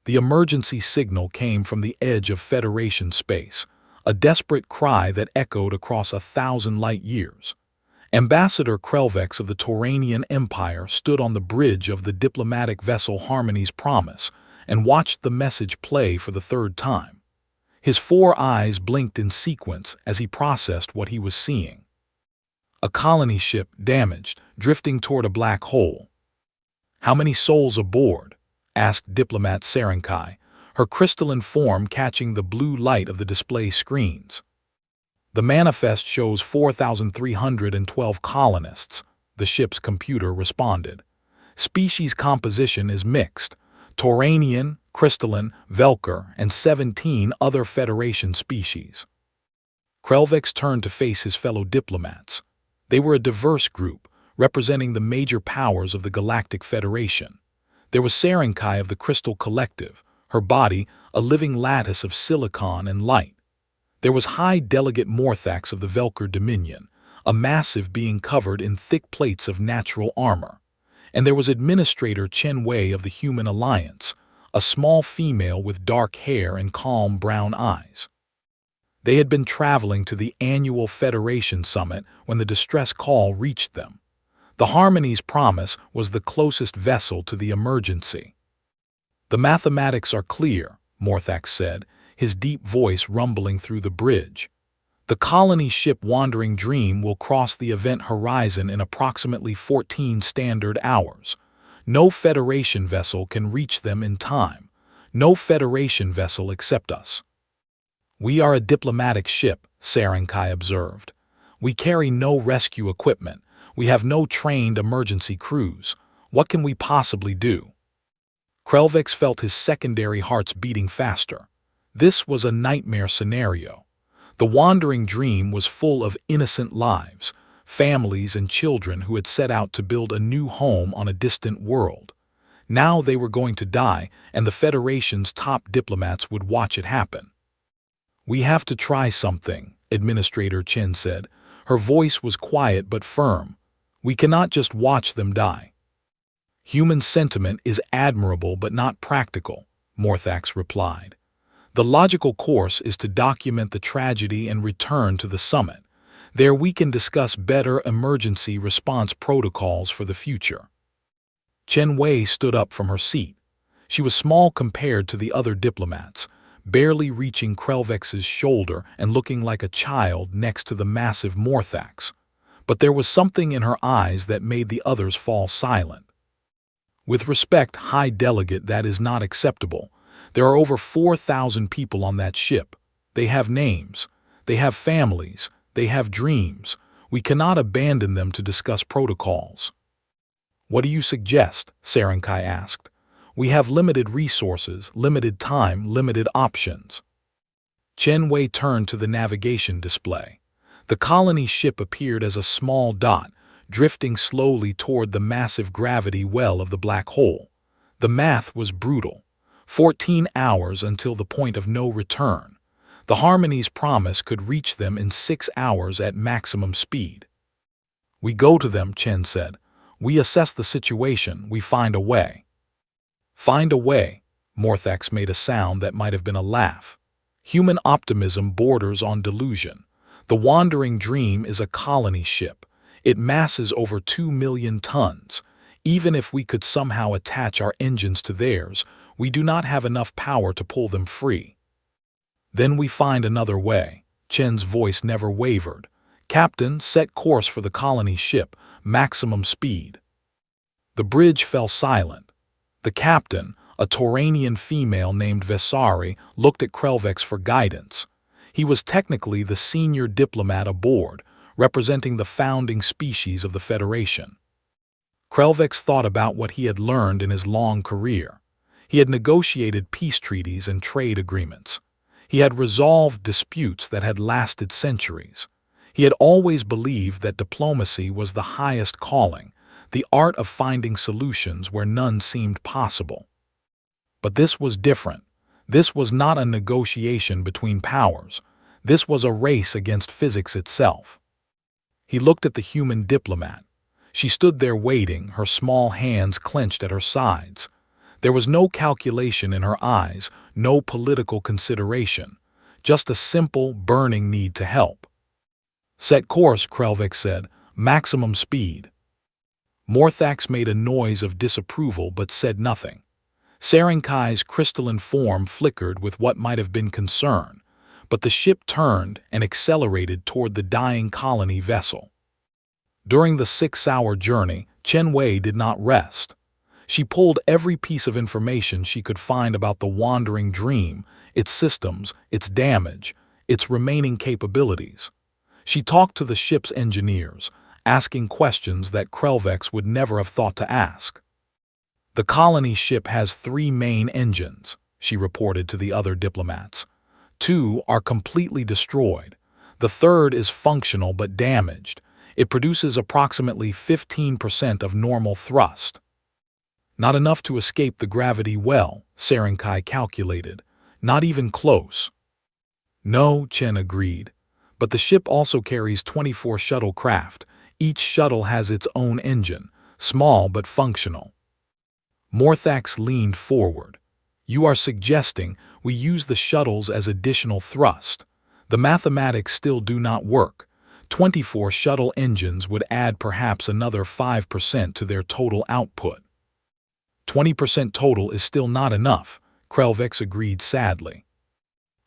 The emergency signal came from the edge of Federation space, a desperate cry that echoed across 1,000 light-years. Ambassador Krelvex of the Tauranian Empire stood on the bridge of the diplomatic vessel Harmony's Promise and watched the message play for the third time. His 4 eyes blinked in sequence as he processed what he was seeing. A colony ship, damaged, drifting toward a black hole. "How many souls aboard?" asked Diplomat Serenkai, her crystalline form catching the blue light of the display screens. "The manifest shows 4,312 colonists," the ship's computer responded. "Species composition is mixed: Tauranian, crystalline, Velker, and 17 other Federation species." Krelvex turned to face his fellow diplomats. They were a diverse group, representing the major powers of the Galactic Federation. There was Serenkai of the Crystal Collective, her body a living lattice of silicon and light. There was High Delegate Morthax of the Velker Dominion, a massive being covered in thick plates of natural armor. And there was Administrator Chen Wei of the Human Alliance, a small female with dark hair and calm brown eyes. They had been traveling to the annual Federation Summit when the distress call reached them. The Harmony's Promise was the closest vessel to the emergency. "The mathematics are clear," Morthax said, his deep voice rumbling through the bridge. "The colony ship Wandering Dream will cross the event horizon in approximately 14 standard hours. No Federation vessel can reach them in time. No Federation vessel except us." "We are a diplomatic ship," Serenkai observed. "We carry no rescue equipment. We have no trained emergency crews. What can we possibly do?" Krelvex felt his secondary hearts beating faster. This was a nightmare scenario. The Wandering Dream was full of innocent lives, families and children who had set out to build a new home on a distant world. Now they were going to die, and the Federation's top diplomats would watch it happen. "We have to try something," Administrator Chen said. Her voice was quiet but firm. "We cannot just watch them die." "Human sentiment is admirable but not practical," Morthax replied. "The logical course is to document the tragedy and return to the summit. There we can discuss better emergency response protocols for the future." Chen Wei stood up from her seat. She was small compared to the other diplomats, barely reaching Krelvex's shoulder and looking like a child next to the massive Morthax. But there was something in her eyes that made the others fall silent. "With respect, High Delegate, that is not acceptable. There are over 4,000 people on that ship. They have names. They have families. They have dreams. We cannot abandon them to discuss protocols." "What do you suggest?" Serenkai asked. "We have limited resources, limited time, limited options." Chen Wei turned to the navigation display. The colony ship appeared as a small dot, drifting slowly toward the massive gravity well of the black hole. The math was brutal. 14 hours until the point of no return. The Harmony's Promise could reach them in 6 hours at maximum speed. "We go to them," Chen said. "We assess the situation, we find a way." "Find a way," Morthax made a sound that might have been a laugh. "Human optimism borders on delusion. The Wandering Dream is a colony ship. It masses over 2 million tons. Even if we could somehow attach our engines to theirs, we do not have enough power to pull them free." "Then we find another way." Chen's voice never wavered. "Captain, set course for the colony ship, maximum speed." The bridge fell silent. The captain, a Tauranian female named Vesari, looked at Krelvex for guidance. He was technically the senior diplomat aboard, representing the founding species of the Federation. Krelvex thought about what he had learned in his long career. He had negotiated peace treaties and trade agreements. He had resolved disputes that had lasted centuries. He had always believed that diplomacy was the highest calling, the art of finding solutions where none seemed possible. But this was different. This was not a negotiation between powers. This was a race against physics itself. He looked at the human diplomat. She stood there waiting, her small hands clenched at her sides. There was no calculation in her eyes, no political consideration, just a simple, burning need to help. "Set course," Krelvik said. "Maximum speed." Morthax made a noise of disapproval but said nothing. Sarinkai's crystalline form flickered with what might have been concern, but the ship turned and accelerated toward the dying colony vessel. During the 6-hour journey, Chen Wei did not rest. She pulled every piece of information she could find about the wandering dream, its systems, its damage, its remaining capabilities. She talked to the ship's engineers, asking questions that Krelvex would never have thought to ask. "The colony ship has 3 main engines," she reported to the other diplomats. 2 are completely destroyed. The 3rd is functional but damaged. It produces approximately 15% of normal thrust. "Not enough to escape the gravity well," Sarinkai calculated. "Not even close." "No," Chen agreed. "But the ship also carries 24 shuttlecraft. Each shuttle has its own engine, small but functional." Morthax leaned forward. "You are suggesting we use the shuttles as additional thrust. The mathematics still do not work. 24 shuttle engines would add perhaps another 5% to their total output." 20% total is still not enough, Krelvex agreed sadly.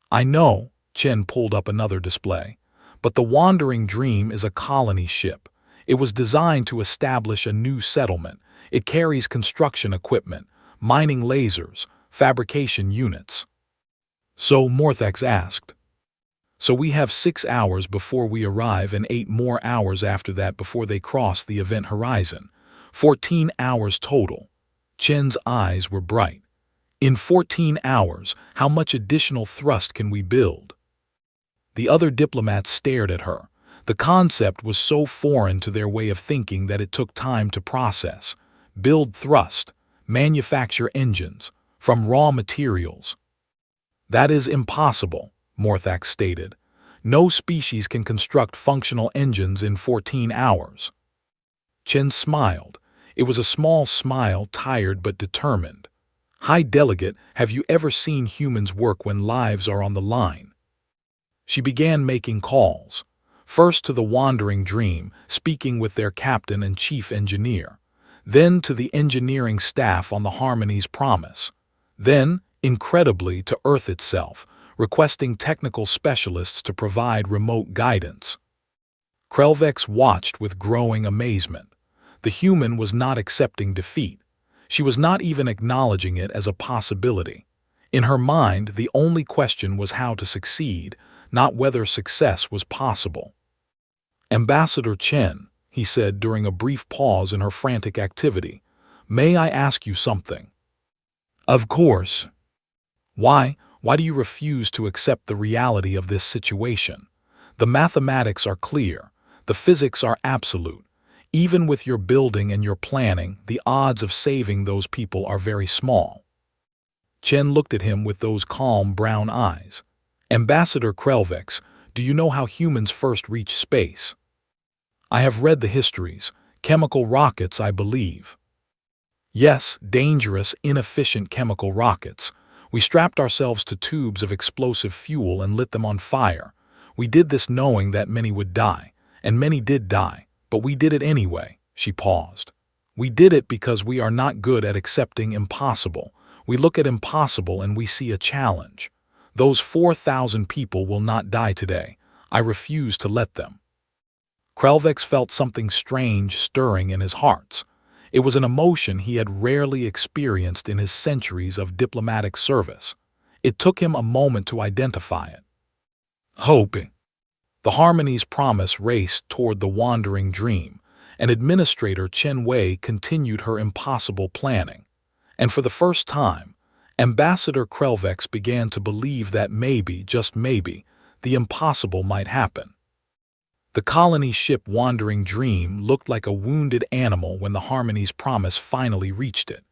"I know," Chen pulled up another display, "but the Wandering Dream is a colony ship. It was designed to establish a new settlement. It carries construction equipment, mining lasers, fabrication units." "So," Morthax asked. "So we have 6 hours before we arrive and 8 more hours after that before they cross the event horizon. 14 hours total." Chen's eyes were bright. "In 14 hours, how much additional thrust can we build?" The other diplomats stared at her. The concept was so foreign to their way of thinking that it took time to process. Build thrust, manufacture engines, from raw materials. "That is impossible," Morthax stated. "No species can construct functional engines in 14 hours. Chen smiled. It was a small smile, tired but determined. "High Delegate, have you ever seen humans work when lives are on the line?" She began making calls. First to the Wandering Dream, speaking with their captain and chief engineer. Then to the engineering staff on the Harmony's Promise. Then, incredibly, to Earth itself, requesting technical specialists to provide remote guidance. Krelvex watched with growing amazement. The human was not accepting defeat. She was not even acknowledging it as a possibility. In her mind, the only question was how to succeed, not whether success was possible. "Ambassador Chen," he said during a brief pause in her frantic activity, "may I ask you something?" "Of course." Why do you refuse to accept the reality of this situation? The mathematics are clear. The physics are absolute. Even with your building and your planning, the odds of saving those people are very small." Chen looked at him with those calm brown eyes. "Ambassador Krelvex, do you know how humans first reached space?" "I have read the histories. Chemical rockets, I believe." "Yes, dangerous, inefficient chemical rockets. We strapped ourselves to tubes of explosive fuel and lit them on fire. We did this knowing that many would die, and many did die, but we did it anyway." She paused. "We did it because we are not good at accepting impossible. We look at impossible and we see a challenge. Those 4,000 people will not die today. I refuse to let them." Krelvex felt something strange stirring in his heart. It was an emotion he had rarely experienced in his centuries of diplomatic service. It took him a moment to identify it. Hope. The Harmony's Promise raced toward the Wandering Dream, and Administrator Chen Wei continued her impossible planning. And for the first time, Ambassador Krelvex began to believe that maybe, just maybe, the impossible might happen. The colony ship Wandering Dream looked like a wounded animal when the Harmony's Promise finally reached it.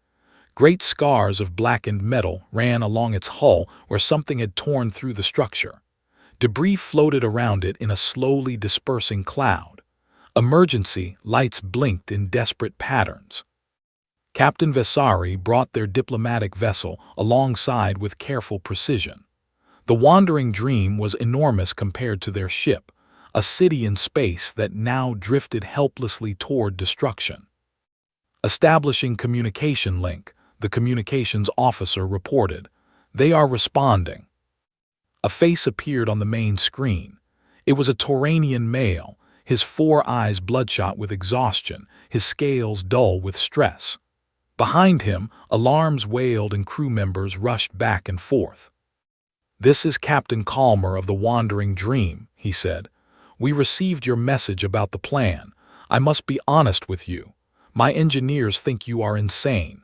Great scars of blackened metal ran along its hull where something had torn through the structure. Debris floated around it in a slowly dispersing cloud. Emergency lights blinked in desperate patterns. Captain Vesari brought their diplomatic vessel alongside with careful precision. The Wandering Dream was enormous compared to their ship, a city in space that now drifted helplessly toward destruction. Establishing communication link, the communications officer reported. They are responding. A face appeared on the main screen. It was a Tauranian male, his 4 eyes bloodshot with exhaustion, his scales dull with stress. Behind him, alarms wailed and crew members rushed back and forth. "This is Captain Calmer of the Wandering Dream," he said. "We received your message about the plan. I must be honest with you. My engineers think you are insane."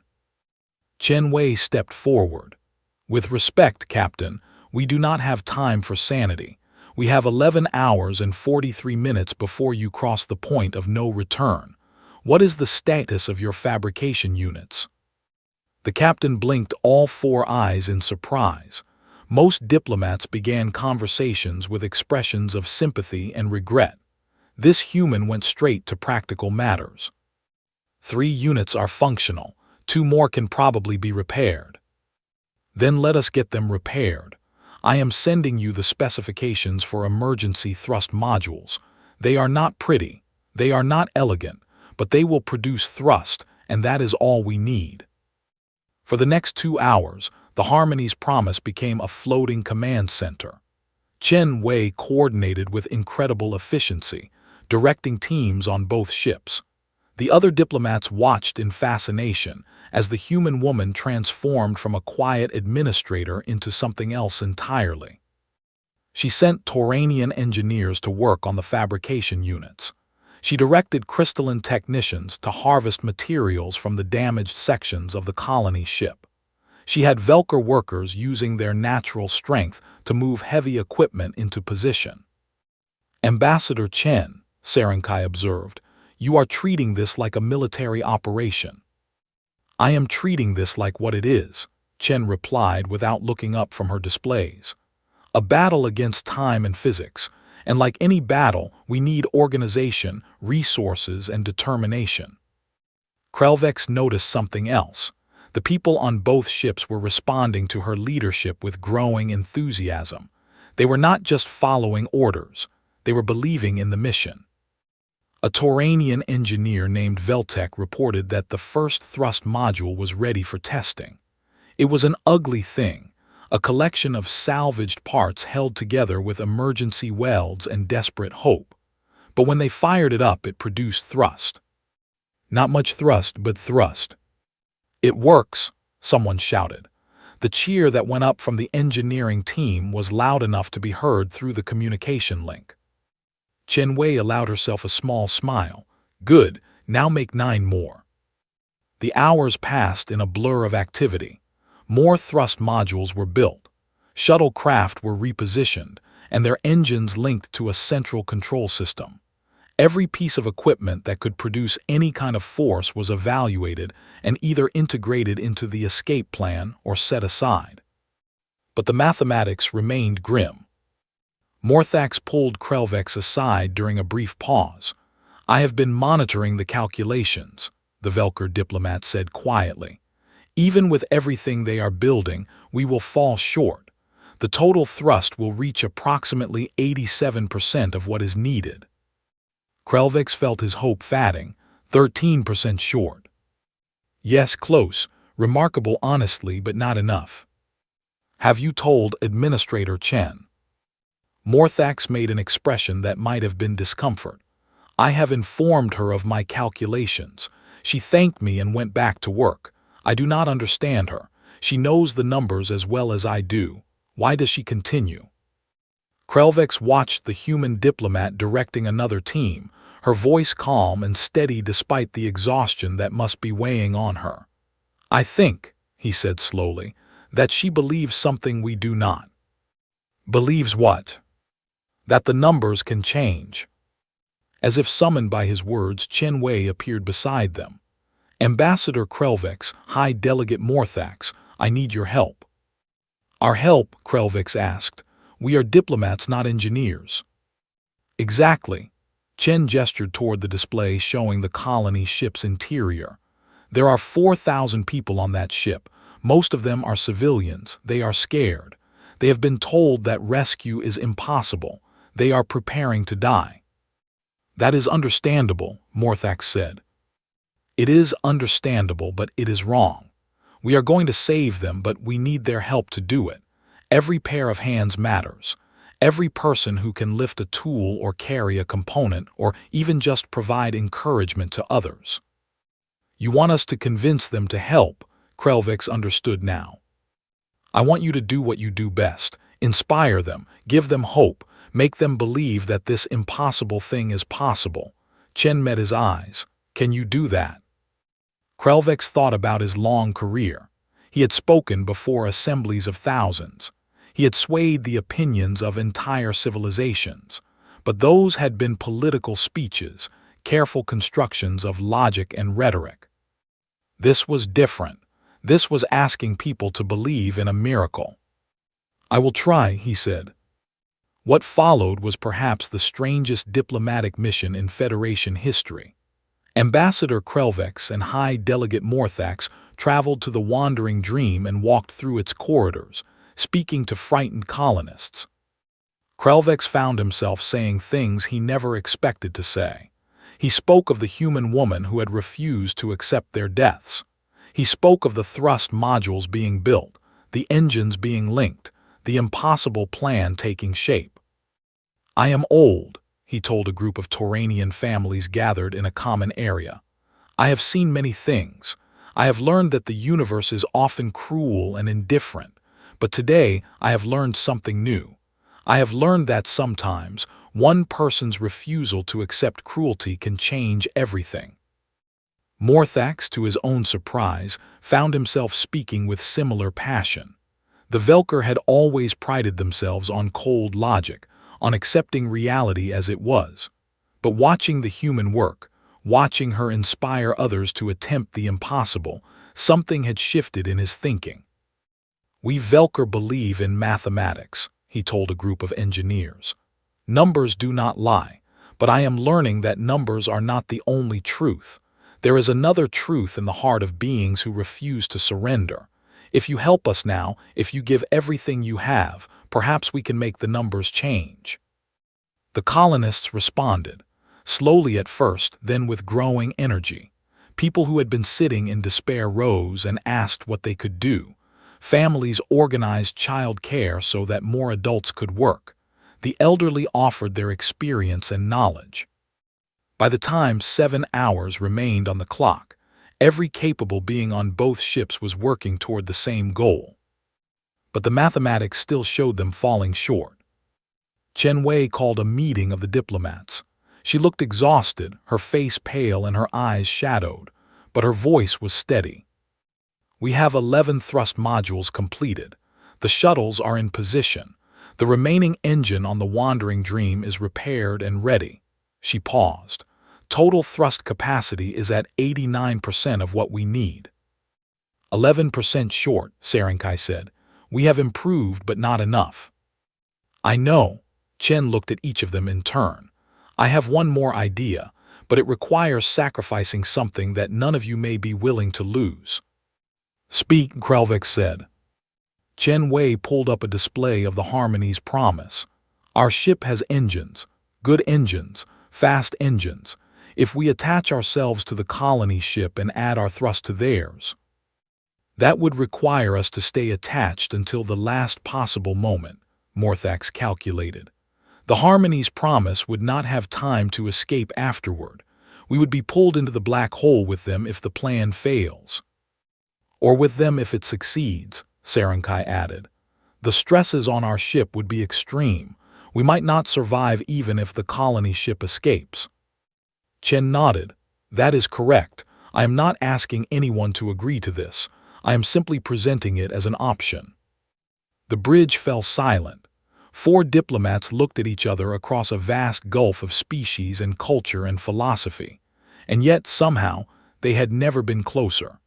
Chen Wei stepped forward. "With respect, Captain, we do not have time for sanity. We have 11 hours and 43 minutes before you cross the point of no return. What is the status of your fabrication units?" The captain blinked all 4 eyes in surprise. Most diplomats began conversations with expressions of sympathy and regret. This human went straight to practical matters. 3 units are functional. 2 more can probably be repaired." "Then let us get them repaired. I am sending you the specifications for emergency thrust modules. They are not pretty, they are not elegant, but they will produce thrust, and that is all we need." For the next 2 hours, the Harmony's promise became a floating command center. Chen Wei coordinated with incredible efficiency, directing teams on both ships. The other diplomats watched in fascination as the human woman transformed from a quiet administrator into something else entirely. She sent Tauranian engineers to work on the fabrication units. She directed crystalline technicians to harvest materials from the damaged sections of the colony ship. She had Velker workers using their natural strength to move heavy equipment into position. "Ambassador Chen," Serenkai observed, "you are treating this like a military operation." "I am treating this like what it is," Chen replied without looking up from her displays. "A battle against time and physics, and like any battle, we need organization, resources, and determination." Krelvex noticed something else. The people on both ships were responding to her leadership with growing enthusiasm. They were not just following orders, they were believing in the mission. A Tauranian engineer named Veltek reported that the first thrust module was ready for testing. It was an ugly thing, a collection of salvaged parts held together with emergency welds and desperate hope. But when they fired it up, it produced thrust. Not much thrust, but thrust. "It works," someone shouted. The cheer that went up from the engineering team was loud enough to be heard through the communication link. Chen Wei allowed herself a small smile. "Good, now make 9 more." The hours passed in a blur of activity. More thrust modules were built. Shuttlecraft were repositioned, and their engines linked to a central control system. Every piece of equipment that could produce any kind of force was evaluated and either integrated into the escape plan or set aside. But the mathematics remained grim. Morthax pulled Krelvex aside during a brief pause. "I have been monitoring the calculations," the Velker diplomat said quietly. "Even with everything they are building, we will fall short. The total thrust will reach approximately 87% of what is needed." Krelvex felt his hope fatting, 13% short. "Yes, close, remarkable honestly, but not enough." "Have you told Administrator Chen?" Morthax made an expression that might have been discomfort. "I have informed her of my calculations. She thanked me and went back to work. I do not understand her. She knows the numbers as well as I do. Why does she continue?" Krelvex watched the human diplomat directing another team, her voice calm and steady despite the exhaustion that must be weighing on her. "I think," he said slowly, "that she believes something we do not." "Believes what?" "That the numbers can change." As if summoned by his words, Chen Wei appeared beside them. "Ambassador Krelvex, High Delegate Morthax, I need your help." "Our help?" Krelvex asked. "We are diplomats, not engineers." "Exactly." Chen gestured toward the display showing the colony ship's interior. There are 4,000 people on that ship. Most of them are civilians. They are scared. They have been told that rescue is impossible. They are preparing to die." "That is understandable," Morthax said. "It is understandable, but it is wrong. We are going to save them, but we need their help to do it. Every pair of hands matters. Every person who can lift a tool or carry a component or even just provide encouragement to others." "You want us to convince them to help," Krelvix understood now. "I want you to do what you do best. Inspire them, give them hope, make them believe that this impossible thing is possible." Chen met his eyes. "Can you do that?" Krelvix thought about his long career. He had spoken before assemblies of thousands. He had swayed the opinions of entire civilizations. But those had been political speeches, careful constructions of logic and rhetoric. This was different. This was asking people to believe in a miracle. "I will try," he said. What followed was perhaps the strangest diplomatic mission in Federation history. Ambassador Krelvix and High Delegate Morthax traveled to the Wandering Dream and walked through its corridors, speaking to frightened colonists. Krelvix found himself saying things he never expected to say. He spoke of the human woman who had refused to accept their deaths. He spoke of the thrust modules being built, the engines being linked, the impossible plan taking shape. "I am old," he told a group of Tauranian families gathered in a common area. "I have seen many things. I have learned that the universe is often cruel and indifferent. But today I have learned something new. I have learned that sometimes one person's refusal to accept cruelty can change everything." Morthax, to his own surprise, found himself speaking with similar passion. The Velker had always prided themselves on cold logic, on accepting reality as it was. But watching the human work, watching her inspire others to attempt the impossible, something had shifted in his thinking. "We Velker believe in mathematics," he told a group of engineers. "Numbers do not lie, but I am learning that numbers are not the only truth. There is another truth in the heart of beings who refuse to surrender. If you help us now, if you give everything you have, perhaps we can make the numbers change." The colonists responded, slowly at first, then with growing energy. People who had been sitting in despair rose and asked what they could do. Families organized child care so that more adults could work. The elderly offered their experience and knowledge. By the time 7 hours remained on the clock, every capable being on both ships was working toward the same goal. But the mathematics still showed them falling short. Chen Wei called a meeting of the diplomats. She looked exhausted, her face pale and her eyes shadowed, but her voice was steady. "We have 11 thrust modules completed. The shuttles are in position. The remaining engine on the Wandering Dream is repaired and ready." She paused. "Total thrust capacity is at 89% of what we need." 11% short, Sarenkai said. "We have improved, but not enough." "I know." Chen looked at each of them in turn. "I have one more idea, but it requires sacrificing something that none of you may be willing to lose." "Speak," Krelvix said. Chen Wei pulled up a display of the Harmony's promise. "Our ship has engines, good engines, fast engines. If we attach ourselves to the colony ship and add our thrust to theirs, that would require us to stay attached until the last possible moment," Morthax calculated. "The Harmony's promise would not have time to escape afterward. We would be pulled into the black hole with them if the plan fails. Or with them if it succeeds," Sarenkai added. "The stresses on our ship would be extreme. We might not survive even if the colony ship escapes." Chen nodded. "That is correct. I am not asking anyone to agree to this. I am simply presenting it as an option." The bridge fell silent. 4 diplomats looked at each other across a vast gulf of species and culture and philosophy, and yet, somehow, they had never been closer.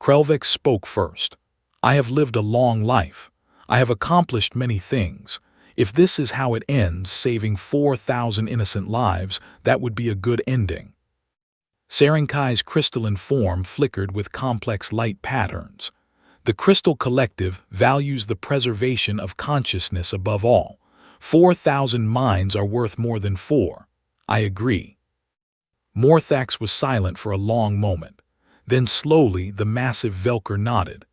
Krelvix spoke first. "I have lived a long life. I have accomplished many things. If this is how it ends, saving 4,000 innocent lives, that would be a good ending." Serenkai's crystalline form flickered with complex light patterns. The Crystal Collective values the preservation of consciousness above all. 4,000 minds are worth more than 4. I agree. Morthax was silent for a long moment. Then slowly the massive Velker nodded.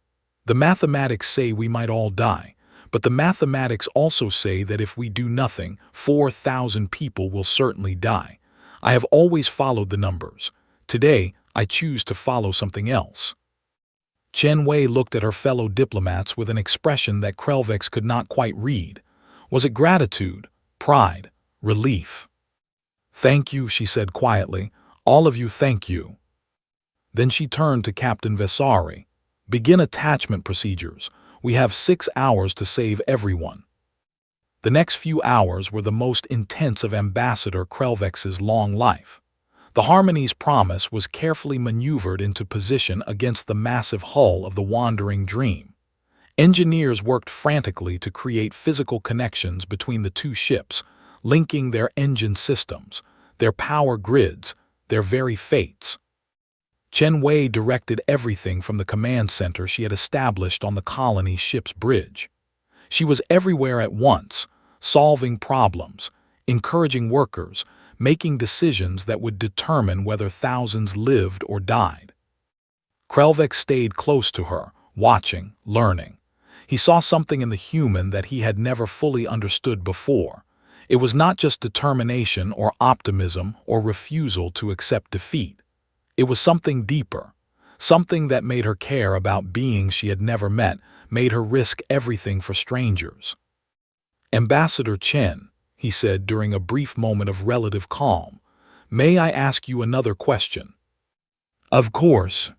The mathematics say we might all die, but the mathematics also say that if we do nothing, 4,000 people will certainly die. I have always followed the numbers. Today, I choose to follow something else. Chen Wei looked at her fellow diplomats with an expression that Krelvex could not quite read. Was it gratitude, pride, relief? "Thank you," she said quietly. "All of you, thank you." Then she turned to Captain Vesari. "Begin attachment procedures. We have 6 hours to save everyone." The next few hours were the most intense of Ambassador Krelvex's long life. The Harmony's promise was carefully maneuvered into position against the massive hull of the Wandering Dream. Engineers worked frantically to create physical connections between the two ships, linking their engine systems, their power grids, their very fates. Chen Wei directed everything from the command center she had established on the colony ship's bridge. She was everywhere at once, solving problems, encouraging workers, making decisions that would determine whether thousands lived or died. Krelvex stayed close to her, watching, learning. He saw something in the human that he had never fully understood before. It was not just determination or optimism or refusal to accept defeat. It was something deeper, something that made her care about beings she had never met, made her risk everything for strangers. "Ambassador Chen," he said during a brief moment of relative calm, "may I ask you another question?" "Of course."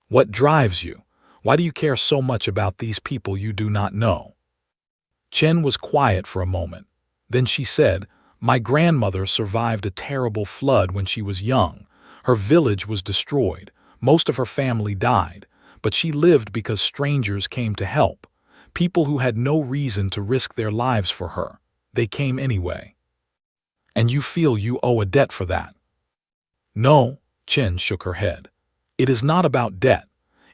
"What drives you? Why do you care so much about these people you do not know?" Chen was quiet for a moment. Then she said, "My grandmother survived a terrible flood when she was young. Her village was destroyed. Most of her family died. But she lived because strangers came to help. People who had no reason to risk their lives for her. They came anyway. And you feel you owe a debt for that?" "No," Chen shook her head. "It is not about debt.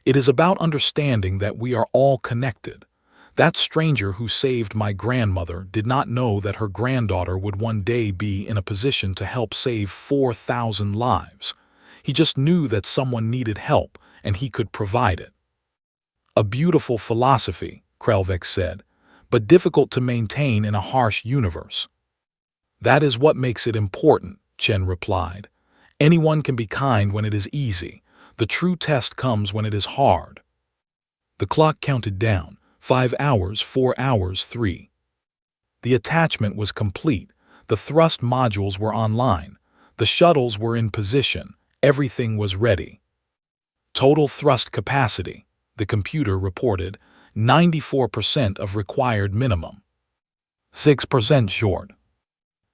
It is about understanding that we are all connected. That stranger who saved my grandmother did not know that her granddaughter would one day be in a position to help save 4,000 lives. He just knew that someone needed help, and he could provide it." "A beautiful philosophy," Krelvex said, "but difficult to maintain in a harsh universe." "That is what makes it important," Chen replied. "Anyone can be kind when it is easy. The true test comes when it is hard." The clock counted down. 5 hours, 4 hours, 3. The attachment was complete. The thrust modules were online. The shuttles were in position. Everything was ready. "Total thrust capacity," the computer reported, 94% of required minimum. 6% short.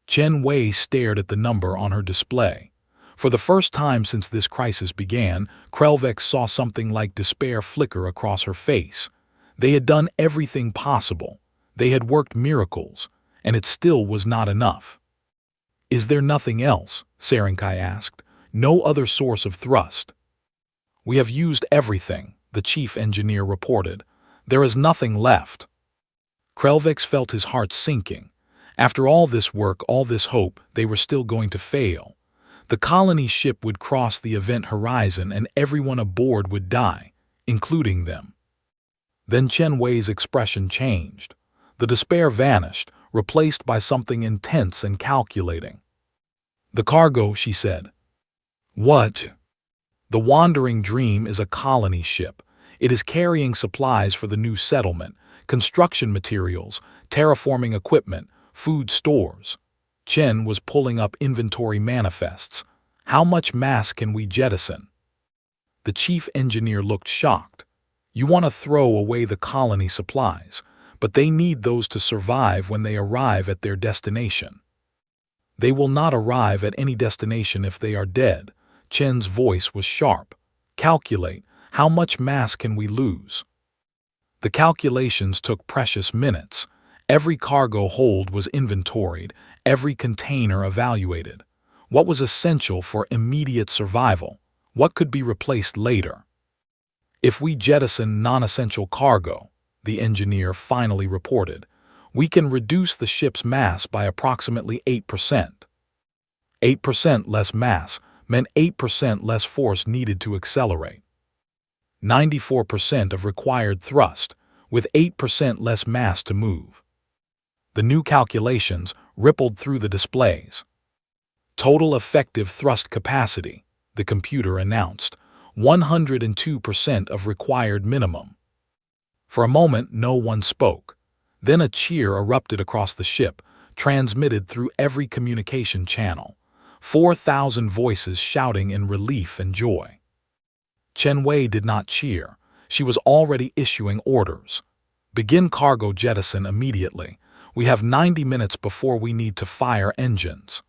Chen Wei stared at the number on her display. For the first time since this crisis began, Krelvex saw something like despair flicker across her face. They had done everything possible. They had worked miracles, and it still was not enough. "Is there nothing else?" Serenkai asked. "No other source of thrust?" "We have used everything," the chief engineer reported. "There is nothing left." Krelvex felt his heart sinking. After all this work, all this hope, they were still going to fail. The colony ship would cross the event horizon and everyone aboard would die, including them. Then Chen Wei's expression changed. The despair vanished, replaced by something intense and calculating. "The cargo," she said. "What?" "The Wandering Dream is a colony ship. It is carrying supplies for the new settlement, construction materials, terraforming equipment, food stores." Chen was pulling up inventory manifests. "How much mass can we jettison?" The chief engineer looked shocked. "You want to throw away the colony supplies, but they need those to survive when they arrive at their destination." "They will not arrive at any destination if they are dead." Chen's voice was sharp. "Calculate, how much mass can we lose?" The calculations took precious minutes. Every cargo hold was inventoried, every container evaluated. What was essential for immediate survival? What could be replaced later? If we jettison non-essential cargo, the engineer finally reported, we can reduce the ship's mass by approximately 8%. 8% less mass meant 8% less force needed to accelerate. 94% of required thrust, with 8% less mass to move. The new calculations rippled through the displays. Total effective thrust capacity, the computer announced, 102% of required minimum. For a moment, no one spoke. Then a cheer erupted across the ship, transmitted through every communication channel. 4,000 voices shouting in relief and joy. Chen Wei did not cheer. She was already issuing orders. Begin cargo jettison immediately. We have 90 minutes before we need to fire engines.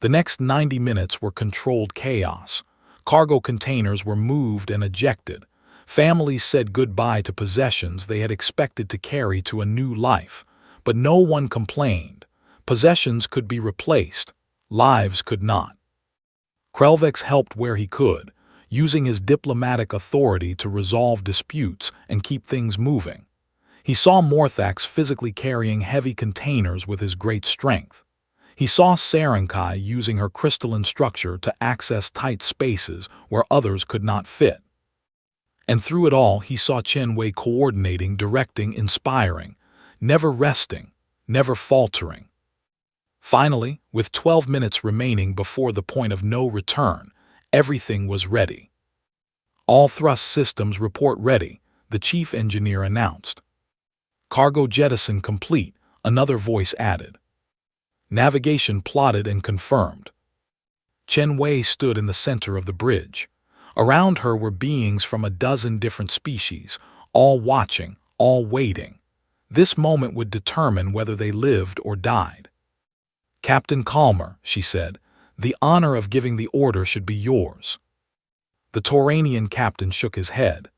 The next 90 minutes were controlled chaos. Cargo containers were moved and ejected. Families said goodbye to possessions they had expected to carry to a new life. But no one complained. Possessions could be replaced. Lives could not. Krelvex helped where he could, using his diplomatic authority to resolve disputes and keep things moving. He saw Morthax physically carrying heavy containers with his great strength. He saw Sarenkai using her crystalline structure to access tight spaces where others could not fit. And through it all, he saw Chen Wei coordinating, directing, inspiring, never resting, never faltering. Finally, with 12 minutes remaining before the point of no return, everything was ready. All thrust systems report ready, the chief engineer announced. Cargo jettison complete, another voice added. Navigation plotted and confirmed. Chen Wei stood in the center of the bridge. Around her were beings from a dozen different species, all watching, all waiting. This moment would determine whether they lived or died. Captain Calmer, she said, the honor of giving the order should be yours. The Tauranian captain shook his head.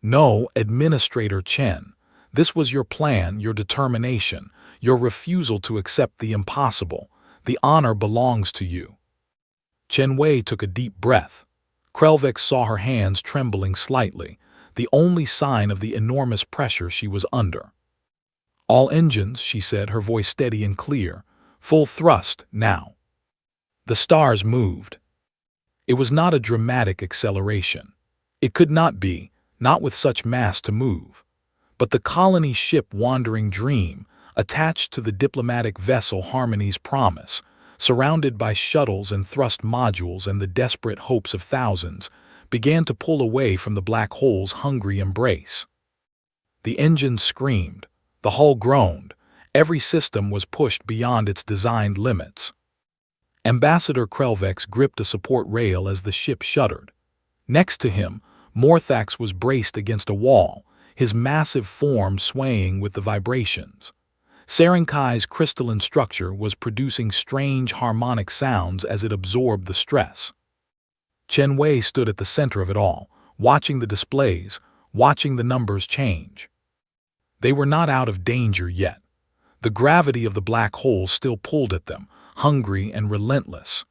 No, Administrator Chen. This was your plan, your determination, your refusal to accept the impossible. The honor belongs to you. Chen Wei took a deep breath. Krelvex saw her hands trembling slightly, the only sign of the enormous pressure she was under. All engines, she said, her voice steady and clear. Full thrust, now. The stars moved. It was not a dramatic acceleration. It could not be, not with such mass to move. But the colony ship Wandering Dream, attached to the diplomatic vessel Harmony's Promise, surrounded by shuttles and thrust modules and the desperate hopes of thousands, began to pull away from the black hole's hungry embrace. The engine screamed. The hull groaned. Every system was pushed beyond its designed limits. Ambassador Krelvex gripped a support rail as the ship shuddered. Next to him, Morthax was braced against a wall, his massive form swaying with the vibrations. Sarenkai's crystalline structure was producing strange harmonic sounds as it absorbed the stress. Chen Wei stood at the center of it all, watching the displays, watching the numbers change. They were not out of danger yet. The gravity of the black hole still pulled at them, hungry and relentless.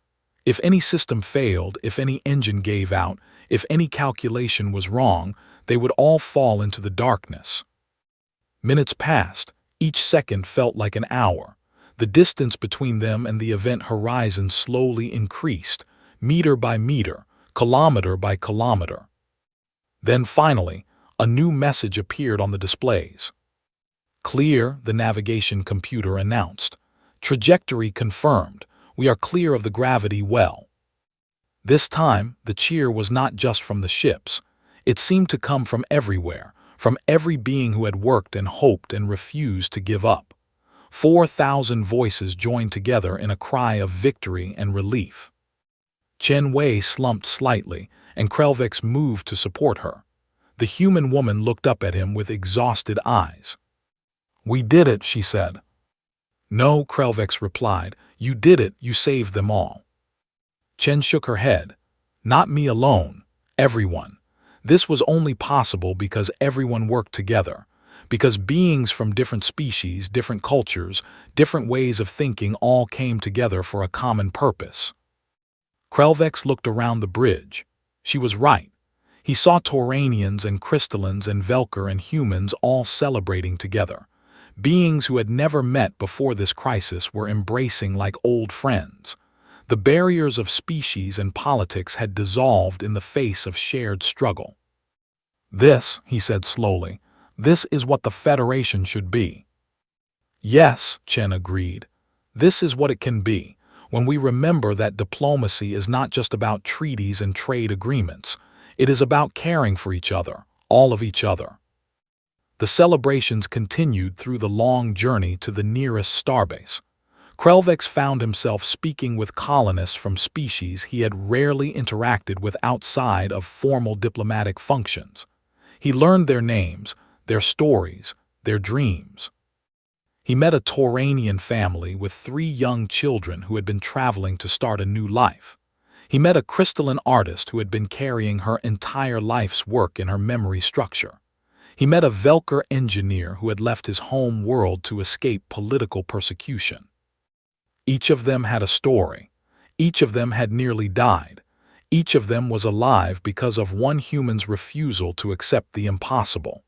If any system failed, if any engine gave out, if any calculation was wrong, they would all fall into the darkness. Minutes passed. Each second felt like an hour. The distance between them and the event horizon slowly increased, meter by meter, kilometer by kilometer. Then finally, a new message appeared on the displays. Clear, the navigation computer announced. Trajectory confirmed. We are clear of the gravity well. This time, the cheer was not just from the ships. It seemed to come from everywhere, from every being who had worked and hoped and refused to give up. 4,000 voices joined together in a cry of victory and relief. Chen Wei slumped slightly, and Krelvex moved to support her. The human woman looked up at him with exhausted eyes. We did it, she said. No, Krelvex replied. You did it, you saved them all. Chen shook her head. Not me alone, everyone. This was only possible because everyone worked together, because beings from different species, different cultures, different ways of thinking all came together for a common purpose. Krelvex looked around the bridge. She was right. He saw Tauranians and crystallins and Velker and humans all celebrating together. Beings who had never met before this crisis were embracing like old friends. The barriers of species and politics had dissolved in the face of shared struggle. "This," he said slowly, "this is what the Federation should be." "Yes," Chen agreed. "This is what it can be, when we remember that diplomacy is not just about treaties and trade agreements. It is about caring for each other, all of each other." The celebrations continued through the long journey to the nearest starbase. Krelvex found himself speaking with colonists from species he had rarely interacted with outside of formal diplomatic functions. He learned their names, their stories, their dreams. He met a Tauranian family with 3 young children who had been traveling to start a new life. He met a crystalline artist who had been carrying her entire life's work in her memory structure. He met a Velker engineer who had left his home world to escape political persecution. Each of them had a story. Each of them had nearly died. Each of them was alive because of one human's refusal to accept the impossible.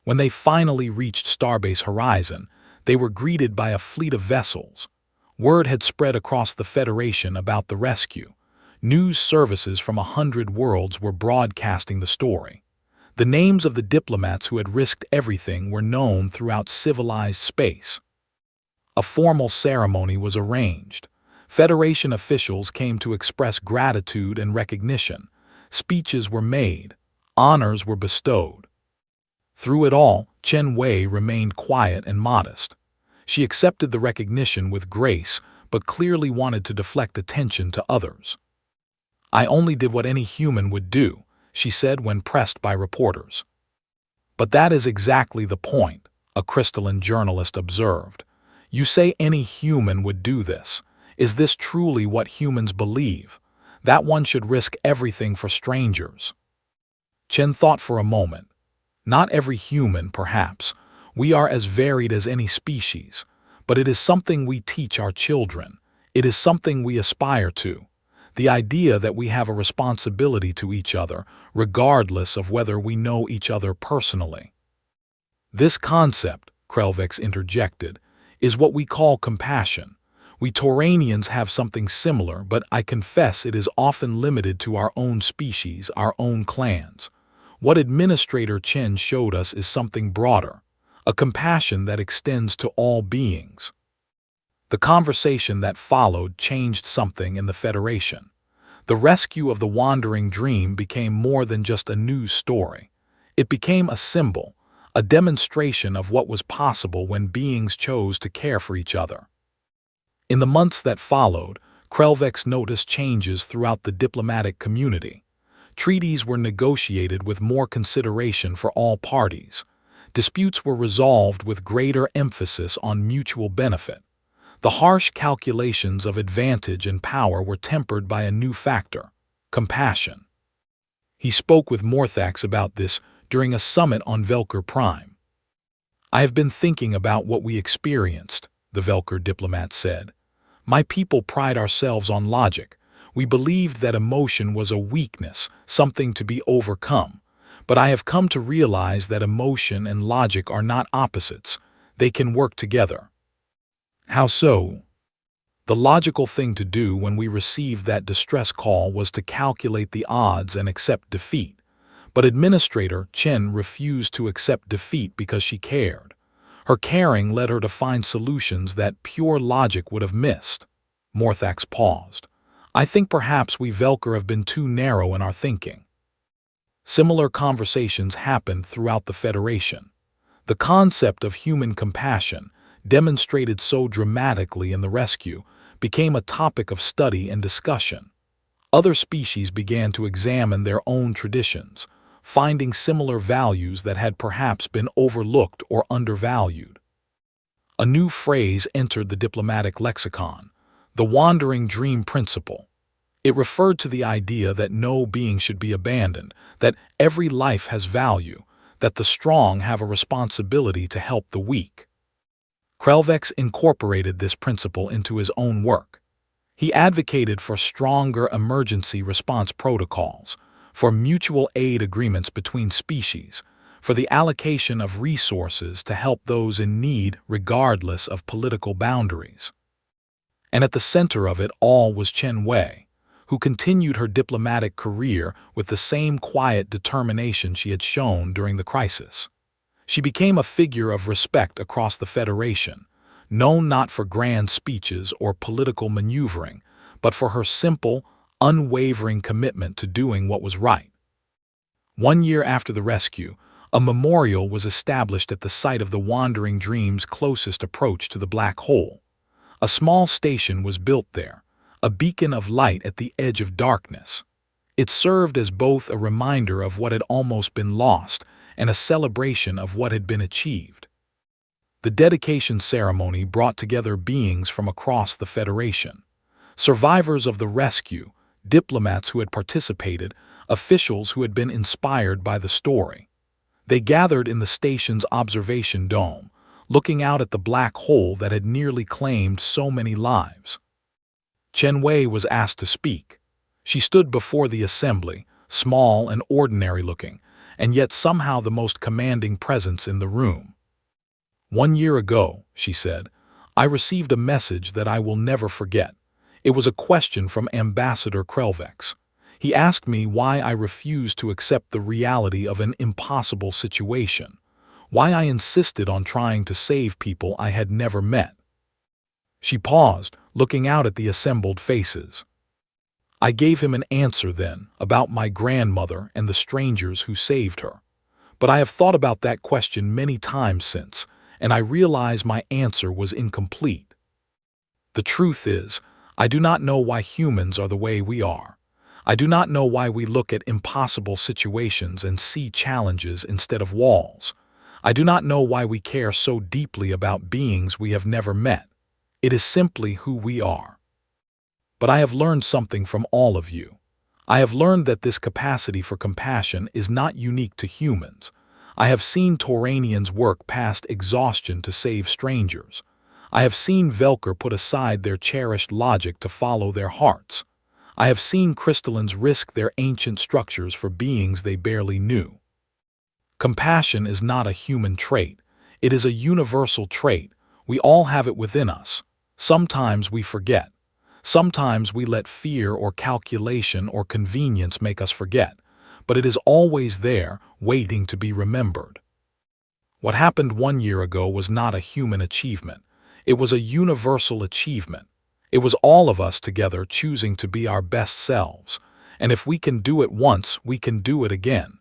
When they finally reached Starbase Horizon, they were greeted by a fleet of vessels. Word had spread across the Federation about the rescue. News services from 100 worlds were broadcasting the story. The names of the diplomats who had risked everything were known throughout civilized space. A formal ceremony was arranged. Federation officials came to express gratitude and recognition. Speeches were made. Honors were bestowed. Through it all, Chen Wei remained quiet and modest. She accepted the recognition with grace, but clearly wanted to deflect attention to others. "I only did what any human would do," she said when pressed by reporters. "But that is exactly the point," a crystalline journalist observed. "You say any human would do this. Is this truly what humans believe? That one should risk everything for strangers?" Chen thought for a moment. Not every human, perhaps. We are as varied as any species. But it is something we teach our children. It is something we aspire to. The idea that we have a responsibility to each other, regardless of whether we know each other personally. "This concept," Krelvex interjected, "is what we call compassion. We Tauranians have something similar, but I confess it is often limited to our own species, our own clans. What Administrator Chen showed us is something broader, a compassion that extends to all beings." The conversation that followed changed something in the Federation. The rescue of the Wandering Dream became more than just a news story. It became a symbol, a demonstration of what was possible when beings chose to care for each other. In the months that followed, Krelvex noticed changes throughout the diplomatic community. Treaties were negotiated with more consideration for all parties. Disputes were resolved with greater emphasis on mutual benefit. The harsh calculations of advantage and power were tempered by a new factor: compassion. He spoke with Morthax about this during a summit on Velker Prime. "I have been thinking about what we experienced," the Velker diplomat said. "My people pride ourselves on logic. We believed that emotion was a weakness, something to be overcome. But I have come to realize that emotion and logic are not opposites. They can work together." "How so?" "The logical thing to do when we received that distress call was to calculate the odds and accept defeat. But Administrator Chen refused to accept defeat because she cared. Her caring led her to find solutions that pure logic would have missed." Morthax paused. "I think perhaps we Velker have been too narrow in our thinking." Similar conversations happened throughout the Federation. The concept of human compassion, demonstrated so dramatically in the rescue, became a topic of study and discussion. Other species began to examine their own traditions, finding similar values that had perhaps been overlooked or undervalued. A new phrase entered the diplomatic lexicon: the Wandering Dream Principle. It referred to the idea that no being should be abandoned, that every life has value, that the strong have a responsibility to help the weak. Krelvex incorporated this principle into his own work. He advocated for stronger emergency response protocols, for mutual aid agreements between species, for the allocation of resources to help those in need regardless of political boundaries. And at the center of it all was Chen Wei, who continued her diplomatic career with the same quiet determination she had shown during the crisis. She became a figure of respect across the Federation, known not for grand speeches or political maneuvering, but for her simple, unwavering commitment to doing what was right. 1 year after the rescue, a memorial was established at the site of the Wandering Dream's closest approach to the black hole. A small station was built there, a beacon of light at the edge of darkness. It served as both a reminder of what had almost been lost and a celebration of what had been achieved. The dedication ceremony brought together beings from across the Federation. Survivors of the rescue, diplomats who had participated, officials who had been inspired by the story. They gathered in the station's observation dome, looking out at the black hole that had nearly claimed so many lives. Chen Wei was asked to speak. She stood before the assembly, small and ordinary-looking, and yet somehow the most commanding presence in the room. 1 year ago, she said, I received a message that I will never forget. It was a question from Ambassador Krelvex. He asked me why I refused to accept the reality of an impossible situation, why I insisted on trying to save people I had never met. She paused, looking out at the assembled faces. I gave him an answer then about my grandmother and the strangers who saved her. But I have thought about that question many times since, and I realize my answer was incomplete. The truth is, I do not know why humans are the way we are. I do not know why we look at impossible situations and see challenges instead of walls. I do not know why we care so deeply about beings we have never met. It is simply who we are. But I have learned something from all of you. I have learned that this capacity for compassion is not unique to humans. I have seen Tauranians work past exhaustion to save strangers. I have seen Velker put aside their cherished logic to follow their hearts. I have seen crystallines risk their ancient structures for beings they barely knew. Compassion is not a human trait. It is a universal trait. We all have it within us. Sometimes we forget. Sometimes we let fear or calculation or convenience make us forget, but it is always there, waiting to be remembered. What happened 1 year ago was not a human achievement. It was a universal achievement. It was all of us together choosing to be our best selves, and if we can do it once, we can do it again.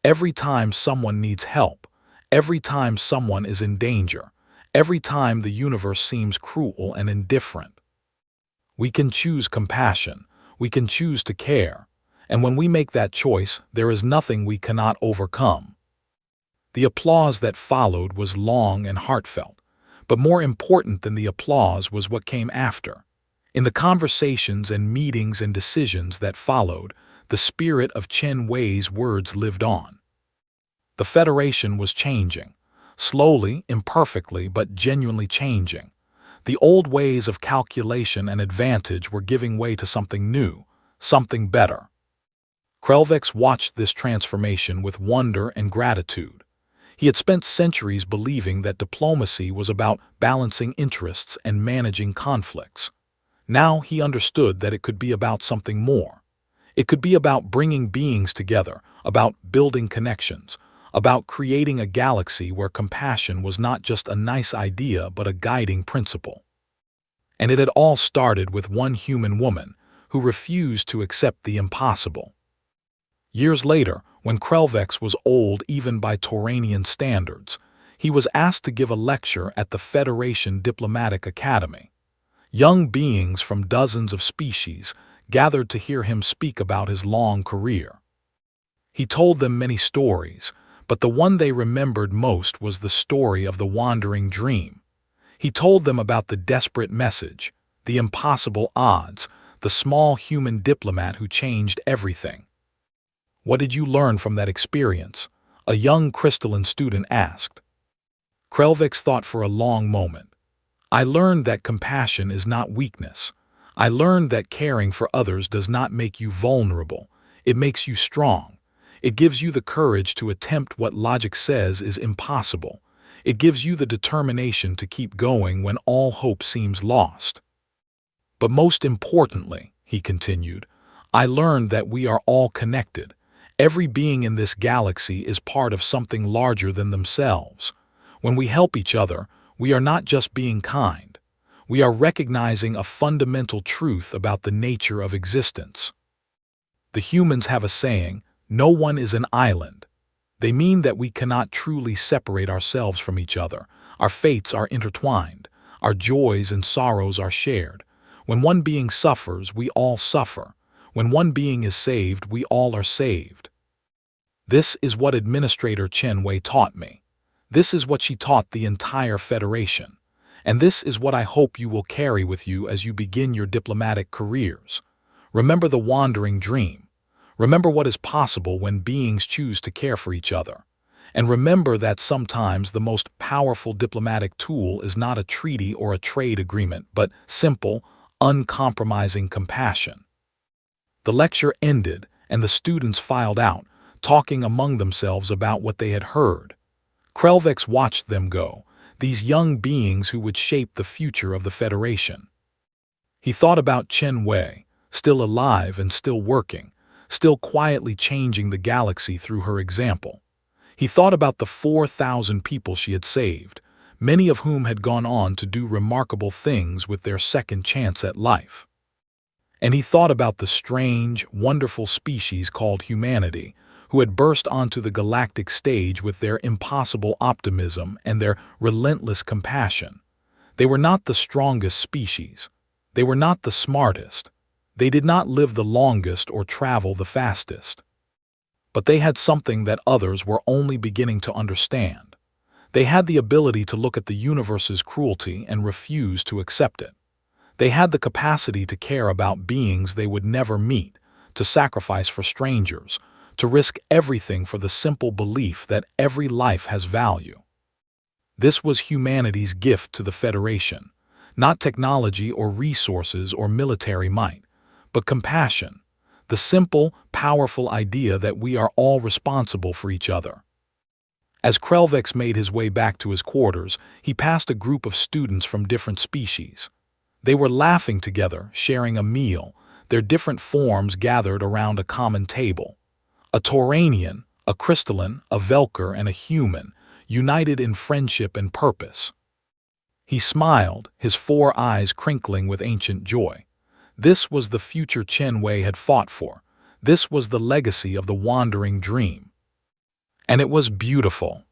Every time someone needs help, every time someone is in danger, every time the universe seems cruel and indifferent. We can choose compassion, we can choose to care, and when we make that choice, there is nothing we cannot overcome. The applause that followed was long and heartfelt, but more important than the applause was what came after. In the conversations and meetings and decisions that followed, the spirit of Chen Wei's words lived on. The Federation was changing, slowly, imperfectly, but genuinely changing. The old ways of calculation and advantage were giving way to something new, something better. Krelvex watched this transformation with wonder and gratitude. He had spent centuries believing that diplomacy was about balancing interests and managing conflicts. Now he understood that it could be about something more. It could be about bringing beings together, about building connections, about creating a galaxy where compassion was not just a nice idea but a guiding principle. And it had all started with one human woman who refused to accept the impossible. Years later, when Krelvex was old even by Tauranian standards, he was asked to give a lecture at the Federation Diplomatic Academy. Young beings from dozens of species gathered to hear him speak about his long career. He told them many stories, but the one they remembered most was the story of the Wandering Dream. He told them about the desperate message, the impossible odds, the small human diplomat who changed everything. What did you learn from that experience? A young crystalline student asked. Krelvex thought for a long moment. I learned that compassion is not weakness. I learned that caring for others does not make you vulnerable. It makes you strong. It gives you the courage to attempt what logic says is impossible. It gives you the determination to keep going when all hope seems lost. But most importantly, he continued, I learned that we are all connected. Every being in this galaxy is part of something larger than themselves. When we help each other, we are not just being kind. We are recognizing a fundamental truth about the nature of existence. The humans have a saying, no one is an island. They mean that we cannot truly separate ourselves from each other. Our fates are intertwined. Our joys and sorrows are shared. When one being suffers, we all suffer. When one being is saved, we all are saved. This is what Administrator Chen Wei taught me. This is what she taught the entire Federation. And this is what I hope you will carry with you as you begin your diplomatic careers. Remember the wandering dream. Remember what is possible when beings choose to care for each other. And remember that sometimes the most powerful diplomatic tool is not a treaty or a trade agreement, but simple, uncompromising compassion. The lecture ended, and the students filed out, talking among themselves about what they had heard. Krelvex watched them go, these young beings who would shape the future of the Federation. He thought about Chen Wei, still alive and still working, still quietly changing the galaxy through her example. He thought about the 4,000 people she had saved, many of whom had gone on to do remarkable things with their second chance at life. And he thought about the strange, wonderful species called humanity, who had burst onto the galactic stage with their impossible optimism and their relentless compassion. They were not the strongest species. They were not the smartest. They did not live the longest or travel the fastest. But they had something that others were only beginning to understand. They had the ability to look at the universe's cruelty and refuse to accept it. They had the capacity to care about beings they would never meet, to sacrifice for strangers, to risk everything for the simple belief that every life has value. This was humanity's gift to the Federation, not technology or resources or military might, but compassion, the simple, powerful idea that we are all responsible for each other. As Krelvex made his way back to his quarters, he passed a group of students from different species. They were laughing together, sharing a meal, their different forms gathered around a common table. A Tauranian, a crystalline, a Velker, and a human, united in friendship and purpose. He smiled, his 4 eyes crinkling with ancient joy. This was the future Chen Wei had fought for. This was the legacy of the wandering dream. And it was beautiful.